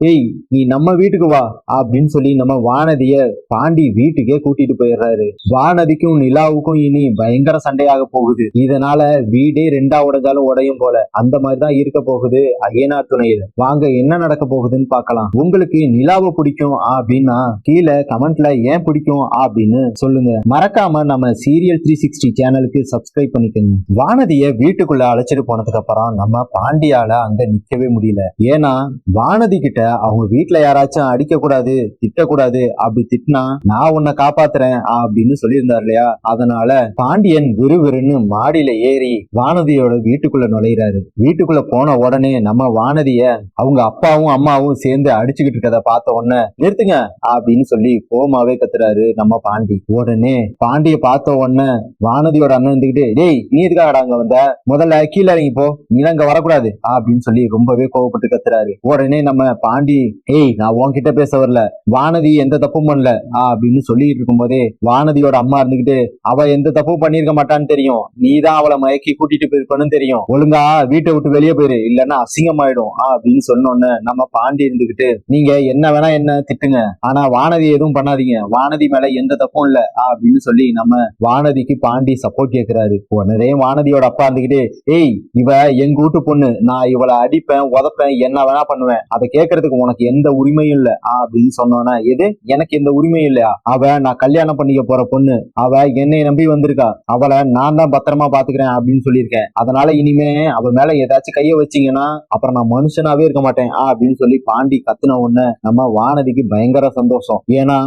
ஏய் நீ நம்ம வீட்டுக்கு வா அப்படின்னு சொல்லி நம்ம வானதிய பாண்டி வீட்டுக்கே கூட்டிட்டு போயிடுறாரு. வானதிக்கும் நிலாவுக்கும் இனி பயங்கர சண்டையாக போகுது. இதனால வீடே ரெண்டா உடைஞ்சாலும் உடையும் போல அந்த மாதிரிதான் இருக்க போகுது ஐயனார் துணையில. வாங்க என்ன நடக்க போகுதுன்னு பார்க்கலாம். உங்களுக்கு நிலாவை பிடிக்கும் அப்படின்னா கீழே கமெண்ட்ல ஏன் பிடிக்கும் அப்படின்னு சொல்லுங்க. மறக்காம நம்ம சீரியல் 360 சேனலுக்கு சப்ஸ்கிரைப் பண்ணிக்கோங்க. வானதிய வீட்டுக்குள்ள அழைச்சிட்டு போனதுக்கு அப்புறம் நம்ம பாண்டியால அங்க நிக்கவே முடியல. ஏன்னா வானதி கிட்ட அவங்க வீட்டுல யாராச்சும் அடிக்க கூடாது திட்டக்கூடாது, அப்படி திட்டினா நான் உன்னை காப்பாத்துறேன் அப்படின்னு சொல்லியிருந்தார் இல்லையா. அதனால பாண்டியன் விறுவிறுன்னு மாடியில ஏறி வானதியோட வீட்டுக்குள்ள நுழையிறாரு. வீட்டுக்குள்ள போன உடனே நம்ம வானதிய அவங்க அப்பாவும் அம்மாவும் சேர்ந்து அடிச்சுக்கிட்டு இருக்கத பார்த்த உடனே நிறுத்துங்க அப்படின்னு சொல்லி கோமாவே கத்துறாரு நம்ம பாண்டி. உடனே பாண்டிய பார்த்த உடனே வானதியோட அண்ணன் இருந்துகிட்டு, டேய் நீ எதுக்காக அங்க வந்த, முதல்ல கீழே இறங்கி போ, நீ அங்க வரக்கூடாது அப்படின்னு சொல்லி ரொம்பவே கோவப்பட்டு கத்துறாரு. உடனே நம்ம பாண்டி, ஏய் நான் உன்கிட்ட பேச வரல, வானதி எந்த தப்பும் பண்ணல அப்படின்னு சொல்லிட்டு இருக்கும் போதே வானதியோட அம்மா இருந்துகிட்டு, அவ எந்த தப்பும் பண்ணிருக்க மாட்டான்னு தெரியும், நீதான் அவளை மயக்கி கூட்டிட்டு போயிருப்பன்னு தெரியும், ஒழுங்கா வீட்டை விட்டு வெளியே போயிரு இல்லன்னா அசிங்கமாயிடும் அப்படின்னு சொன்னோன்னு நம்ம பாண்டி இருந்துகிட்டு, நீங்க என்ன வேணா என்ன திட்டுங்க, ஆனா வானதி எதுவும் பண்ணாதீங்க, வானதி மேல எந்த தப்பும் இல்ல அப்படின்னு சொல்லி நம்ம வானதிக்கு பாண்டி சப்போர்ட் கேட்கிறாரு. உடனே வானதியோட அப்பா இருந்துகிட்டு, ஏய் இவ எங்க வீட்டு பொண்ணு, நான் இவளை அடிப்பேன் உதப்பேன் என்ன வேணா பண்ணுவேன், அதை கேட்கறதுக்கு உனக்கு எந்த உரிமையும் இல்ல அப்படின்னு சொன்னோன்னா, எது எனக்கு எந்த உரிமையும் இல்லையா, அவ நான் கல்யாணம் பண்ணிக்க போற பொண்ணு, அவ என்னை நம்பி வந்திருக்கா, அவளை நான் தான் பத்திரமா பாத்துக்கிறேன் அப்படின்னு சொல்லியிருக்கேன், அதனால இனிமே அவ மேல ஏதாச்சும் கைய வச்சீங்கன்னா அப்புறம் நான் மனுஷனாவே இருக்க மாட்டேன் அப்படின்னு சொல்லி பாண்டி கத்துன உடனே நம்ம வானதிக்கு பயங்கர சந்தோஷம். ஏன்னா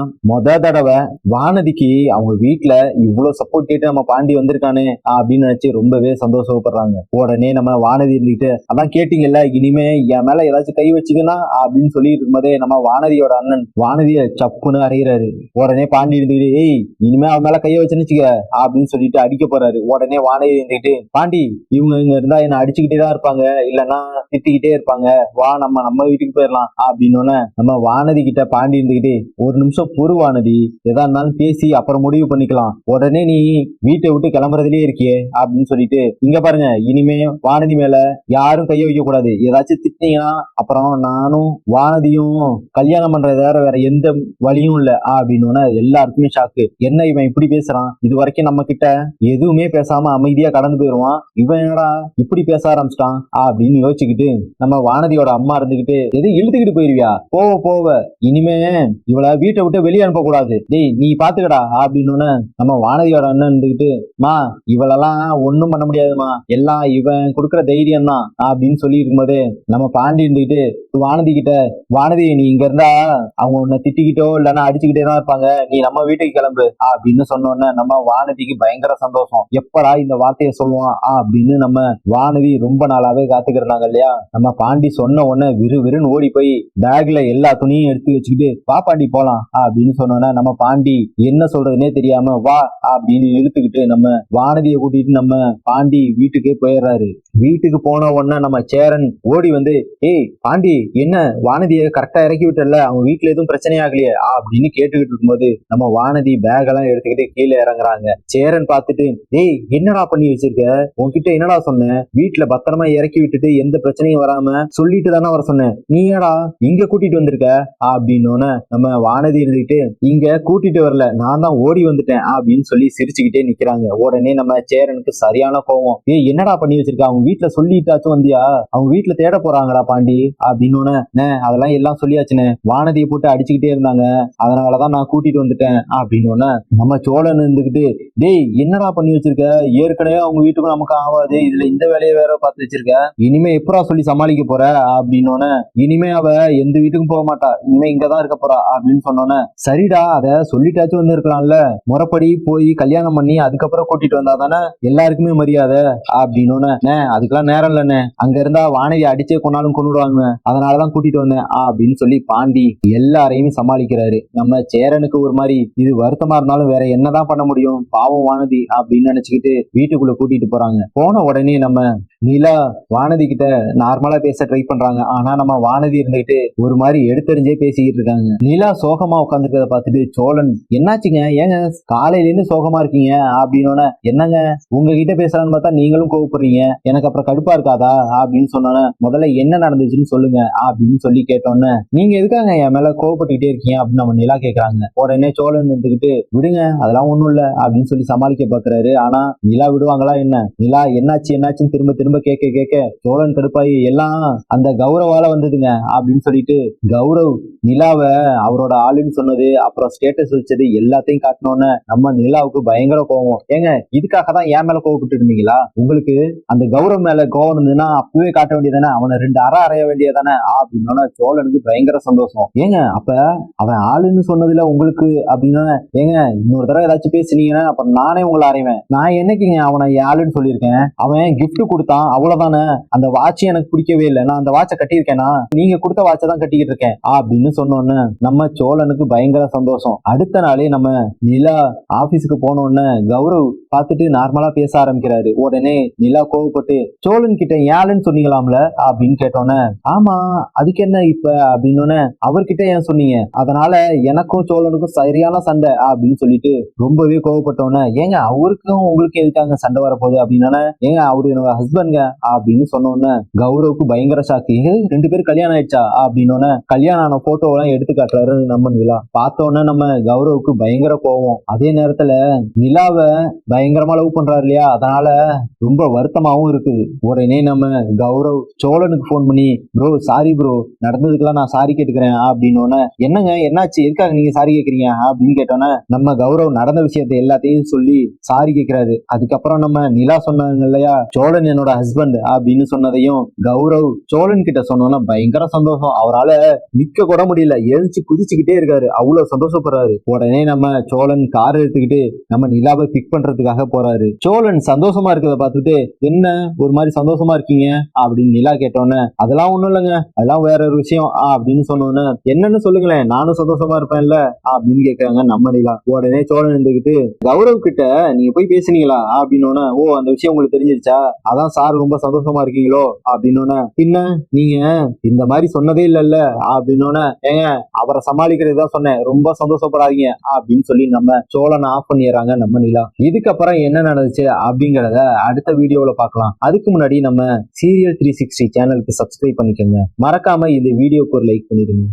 தடவை வானதிக்கு அவங்க வீட்டுல இவ்வளவு சப்போர்ட் கேட்டு நம்ம பாண்டி வந்திருக்கானே அப்படின்னு நினைச்சு ரொம்பவே சந்தோஷப்படுறாங்க. உடனே நம்ம வானதி இருந்துகிட்டு, அதான் கேட்டீங்கல்ல இனிமே என் மேல ஏதாச்சும் கை வச்சுக்கன்னா அப்படின்னு சொல்லிட்டு இருக்கும்போதே நம்ம வானதியோட அண்ணன் வானதிய சப்புன்னு அறையிறாரு. உடனே பாண்டி இருந்துகிட்டு, ஏய் இனிமே அவன் மேல கைய வச்சுச்சுக்க அப்படின்னு சொல்லிட்டு அடிக்க போறாரு. உடனே வானதி இருந்துகிட்டு, பாண்டி இவங்க இங்க இருந்தா என்ன அடிச்சுக்கிட்டே தான் இருப்பாங்க இல்லன்னா திட்டிக்கிட்டே இருப்பாங்க, வா நம்ம வீட்டுக்கு போயிடலாம் அப்படின்னு நம்ம வானதி கிட்ட பாண்டி இருந்துகிட்டு, ஒரு நிமிஷம் பொறு வானதி, எதா இருந்தாலும் பேசி அப்புறம் முடிவு பண்ணிக்கலாம், உடனே நீ வீட்டை விட்டு கிளம்புறதுலயே இருக்கியே அப்படின்னு சொல்லிட்டு, இங்க பாருங்க இனிமே வானதி மேல யாரும் கைய வைக்க கூடாது, ஏதாச்சும் திட்டினீங்கன்னா அப்புறம் நானும் வானதியும் கல்யாணம் பண்றது வேற எந்த வழியும் இல்ல அப்படின்னு எல்லாருக்குமே ஷாக்கு. என்ன இவன் இப்படி பேசுறான், இது வரைக்கும் நம்ம கிட்ட எதுவுமே பேசாம அமைதியா கடந்து போயிருவான், இவன் என்னடா இப்படி பேச ஆரம்பிச்சிட்டான் அப்படின்னு யோசிச்சுக்கிட்டு நம்ம வானதியோட அம்மா இருந்துகிட்டு, எது இழுத்துக்கிட்டு போயிருவியா, போவ போவ இனிமே இவளை வீட்டை விட்டு வெளியே அனுப்ப கூடாது, டேய் நீ பாத்துக்கடா அப்படின்னு நம்ம வானதியோட அண்ணன் இருந்துகிட்டு, மா இவளெல்லாம் ஒண்ணும் பண்ண முடியாதுமா, எல்லாம் இவன் கொடுக்குற தைரியம் தான் அப்படின்னு சொல்லி இருக்கும்போதே நம்ம பாண்டி இருந்துகிட்டு வானதி கிட்ட, வானதி நீ இங்க இருந்தா அவங்க உன்னை திட்டிக்கிட்டோ இல்லன்னா அடிச்சுக்கிட்டே தான் இருப்பாங்க, நீ நம்ம வீட்டுக்கு கிளம்பு அப்படின்னு சொன்னோன்னே நம்ம வானதிக்கு பயங்கர சந்தோஷம். எப்படா இந்த வார்த்தையை சொல்லுவான் அப்படின்னு நம்ம வானதி ரொம்ப நாளாவே காத்துக்கிறாங்க இல்லையா. நம்ம பாண்டி சொன்ன உடனே விறுவிறுன்னு ஓடி போய் பேக்ல எல்லா துணியும் எடுத்து வச்சுக்கிட்டு, வா பாண்டி போலாம் அப்படின்னு சொன்னோன்னா நம்ம பாண்டி என்ன சொல்றதுன்னே தெரியாம வா அப்படின்னு இழுத்துக்கிட்டு நம்ம வானதியை கூட்டிட்டு நம்ம பாண்டி வீட்டுக்கே போயிடுறாரு. வீட்டுக்கு போன உடனே நம்ம சேரன் ஓடி வந்து, ஏய் பாண்டி என்ன வானதியை கரெக்டா இறக்கி விட்டல, அவங்க வீட்டுல எதுவும் பிரச்சனை ஆகலையே அப்படின்னு கேட்டுக்கிட்டு இருக்கும்போது நம்ம வானதி பேக் எல்லாம் எடுத்துக்கிட்டு கீழே இறங்குறாங்க. சேரன் பார்த்துட்டு, ஏய் என்னடா பண்ணி வச்சிருக்க, உன்கிட்ட என்னடா சொன்னேன், வீட்டுல பத்திரமா இறக்கி விட்டுட்டு எந்த பிரச்சனையும் வராம சொல்லிட்டு தானே வர சொன்னேன், நீ ஏடா இங்க கூட்டிட்டு வந்திருக்க அப்படின்னு நம்ம வானதி இருந்துகிட்டு, இங்க கூட்டிட்டு வரல நான் தான் ஓடி வந்துட்டேன் அப்படின்னு சொல்லி சிரிச்சுக்கிட்டே நிக்கிறாங்க. உடனே நம்ம சேரனுக்கு சரியான கோவம், ஏய் என்னடா பண்ணி வச்சிருக்க, அவங்க வீட்டுல சொல்லிட்டாச்சும் வந்தியா, அவங்க வீட்டுல தேட போறாங்கடா பாண்டி அப்படின்னு, அதெல்லாம் எல்லாம் சொல்லியாச்சுன்னு வானதியை போட்டு அடிச்சுக்கிட்டே இருந்தாங்க, அதனாலதான் நான் கூட்டிட்டு வந்துட்டேன் அப்படின்னு நம்ம சோழன் இருந்துகிட்டு, டேய் என்னடா பண்ணி வச்சிருக்க, ஏற்கனவே அவங்க வீட்டுக்கும் நமக்கு ஆகாது, இதுல இந்த வேலையை வேற பார்த்து வச்சிருக்க, இனிமே எப்படா சொல்லி சமாளிக்க போற அப்படின்னு, இனிமே அவ எந்த வீட்டுக்கும் போக மாட்டா, இனிமே இங்கதான் இருக்க போறா அப்படின்னு சொன்னோன்னே, சரிடா அத சொல்லிட்டாச்சும் வந்து இருக்கலாம்ல, முறைப்படி போய் கல்யாணம் பண்ணி அதுக்கப்புறம் கூட்டிட்டு வந்தா தானே எல்லாருக்குமே மரியாதை அப்படின்னு, அதுக்கெல்லாம் நேரம் இல்லைன்னு, அங்க இருந்தா வானதி அடிச்சே கொண்டாலும் கொண்டுடுவாங்க, அதனாலதான் கூட்டிட்டு வந்தேன் அப்படின்னு சொல்லி பாண்டி எல்லாரையுமே சமாளிக்கிறாரு. நம்ம சேரனுக்கு ஒரு மாதிரி இது வருத்தமா இருந்தாலும் வேற என்னதான் பண்ண முடியும், பாவம் வானதி அப்படின்னு நினைச்சுக்கிட்டு வீட்டுக்குள்ள கூட்டிட்டு போறாங்க. போன உடனே நம்ம நிலா வானதி கிட்ட நார்மலா பேச ட்ரை பண்றாங்க. ஆனா நம்ம வானதி இருந்துகிட்டு ஒரு மாதிரி எடுத்தறிஞ்சே பேசிக்கிட்டு இருக்காங்க. நிலா சோகமா உட்காந்துருக்கத பார்த்துட்டு சோழன், என்னாச்சுங்க, ஏங்க காலையில இருந்து சோகமா இருக்கீங்க அப்படின்னு, என்னங்க உங்ககிட்ட பேசலான்னு பார்த்தா நீங்களும் கோவப்படுறீங்க, எனக்கு அப்புறம் கடுப்பா இருக்காதா அப்படின்னு சொன்னோன்னே, முதல்ல என்ன நடந்துச்சுன்னு சொல்லுங்க அப்படின்னு சொல்லி கேட்டோன்னே, நீங்க எதுக்காங்க என் மேல கோவப்பட்டுக்கிட்டே இருக்கீங்க அப்படின்னு நம்ம நிலா கேட்கறாங்க. உடனே சோழன் இருந்துகிட்டு, விடுங்க அதெல்லாம் ஒண்ணும் இல்ல அப்படின்னு சொல்லி சமாளிக்க பாக்குறாரு. ஆனா நிலா விடுவாங்களா என்ன? நிலா என்னாச்சு என்னாச்சுன்னு திரும்ப திரும்ப கேட்க கேட்க சோழன் கடுப்பாயி, எல்லாம் அந்த கௌரவால வந்ததுங்க அப்படின்னு சொல்லிட்டு கௌரவ் நிலாவை அவரோட ஆளுன்னு சொன்னது, அப்புறம் ஸ்டேட்டஸ் வச்சது எல்லாத்தையும் காட்டினோன்னு நம்ம நிலாவுக்கு பயங்கர கோவம். ஏங்க இதுக்காக தான் என் மேல கோவப்பட்டு இருந்தீங்களா? உங்களுக்கு அந்த கௌரவ் மேல கோவம் இருந்ததுன்னா அப்பவே காட்ட வேண்டியதானே, அவனை 2 அறைய வேண்டியதானே அப்படின்னு சோழனுக்கு பயங்கர சந்தோஷம். ஏங்க அப்ப அவன் ஆளுன்னு சொன்னதுல உங்களுக்கு அப்படின்னா, ஏங்க இன்னொரு தடவை ஏதாச்சும் பேசுனீங்கன்னா அப்புறம் நானே உங்களை அறைவேன். நான் என்னைக்குங்க அவனை ஆளுன்னு சொல்லியிருக்கேன்? அவன் கிஃப்ட் கொடுத்தான் அவ்வளவுதானே. அந்த வாட்ச் எனக்கு பிடிக்கவே இல்லை, நான் அந்த வாட்சை கட்டியிருக்கேனா? நீங்க கொடுத்த வாட்சை தான் கட்டிக்கிட்டு இருக்கேன் அப்படின்னு சொன்னோன்னு நம்ம சோழனுக்கு பயங்கர சந்தோஷம். அடுத்த நாளே நம்ம நிலா ஆபீஸுக்கு போனோன்னு கௌரவ் பார்த்துட்டு நார்மலா பேச ஆரம்பிக்கிறாரு. உடனே நிலா கோவப்பட்டு, சோழன் கிட்ட ஏன்னு சொன்னீங்களாம்ல அப்படின்னு கேட்டோன்னே, ஆமா அதுக்கு என்ன இப்ப அப்படின்னு, அவர்கிட்ட ஏன் சொன்னீங்க, அதனால எனக்கும் சோழனுக்கும் சரியான சண்டை அப்படின்னு சொல்லிட்டு ரொம்பவே கோவப்பட்டோன்னே, ஏங்க அவருக்கும் உங்களுக்கு எதுக்காக சண்டை வரப்போகுது அப்படின்னா, ஏங்க அவரு என்னோட ஹஸ்பண்ட்ங்க அப்படின்னு சொன்னோன்னே கௌரவுக்கு பயங்கர ஷாக்கு. 2 பேரும் கல்யாணம் ஆயிடுச்சா அப்படின்னு கல்யாணம் ஆன போட்டோ எல்லாம் எடுத்து காட்டுறாரு நம்ம நிலா. பார்த்தோன்னே நம்ம கௌரவுக்கு பயங்கர கோவம். அதே நேரத்துல நிலாவை பயங்கரமா லவ் பண்றாரு இல்லையா, அதனால ரொம்ப வருத்தமாவும் இருக்குது. உடனே நம்ம கௌரவ் சோழனுக்கு போன் பண்ணி, ப்ரோ சாரி ப்ரோ, நடந்ததுக்கெல்லாம் நான் சாரி கேட்டுக்கிறேன் அப்படின்னு, என்னங்க என்னாச்சு, எதுக்காக நீங்க சாரி கேட்கறீங்க அப்படின்னு கேட்டோன்னே நம்ம கௌரவ் நடந்த விஷயத்தை எல்லாத்தையும் சொல்லி சாரி கேட்கிறாரு. அதுக்கப்புறம் நம்ம நிலா சொன்னாங்க இல்லையா, சோழன் என்னோட ஹஸ்பண்ட் அப்படின்னு சொன்னதையும் கௌரவ் சோழன் கிட்ட சொன்னோன்னா பயங்கர சந்தோஷம். அவரால் நிக்க கூட முடியல, எழுச்சி குதிச்சுக்கிட்டே இருக்காரு, அவ்வளவு சந்தோஷப்படுறாரு. உடனே நம்ம சோழன் கார் எடுத்துக்கிட்டு நம்ம நிலாவை பிக் பண்றதுக்காக போறாரு. சோழன் சந்தோஷமா இருக்கிறத பார்த்துட்டு, என்ன ஒரு மாதிரி சந்தோஷமா இருக்கீங்க அப்படின்னு நிலா கேட்டோன்னே, அதெல்லாம் ஒண்ணும் இல்லைங்க, அதெல்லாம் வேற ஒரு விஷயம் அப்படின்னு சொன்னோன்னு, என்னன்னு சொல்லுங்களேன், நானும் சந்தோஷமா இருப்பேன்ல அப்படின்னு கேட்கறாங்க நம்ம நிலா. உடனே சோழன் இருந்துகிட்டு, கௌரவ் கிட்ட நீங்க போய் பேசுனீங்களா அப்படின்னு, ஓ அந்த விஷயம் உங்களுக்கு தெரிஞ்சிருச்சா, அதான் சார் ரொம்ப சந்தோஷமா இருக்கீங்களோ அப்படின்னு, பின்ன நீங்க இந்த மாதிரி சொன்னதே இல்லைல்ல அப்படின்னு, ஏங்க அவரை சமாளிக்கிறது தான் சொன்னேன், ரொம்ப சந்தோஷப்படாதீங்க அப்படின்னு சொல்லி நம்ம சோழனை ஆஃப் பண்ணிடுறாங்க நம்ம நிலா. இதுக்கப்புறம் என்ன நடந்துச்சு அப்படிங்கறத அடுத்த வீடியோல பார்க்கலாம். அதுக்கு முன்னாடி நம்ம சீரியல் 360 சேனலுக்கு சப்ஸ்கிரைப் பண்ணிக்கோங்க. மறக்காம இந்த வீடியோக்கு ஒரு லைக் பண்ணிடுங்க.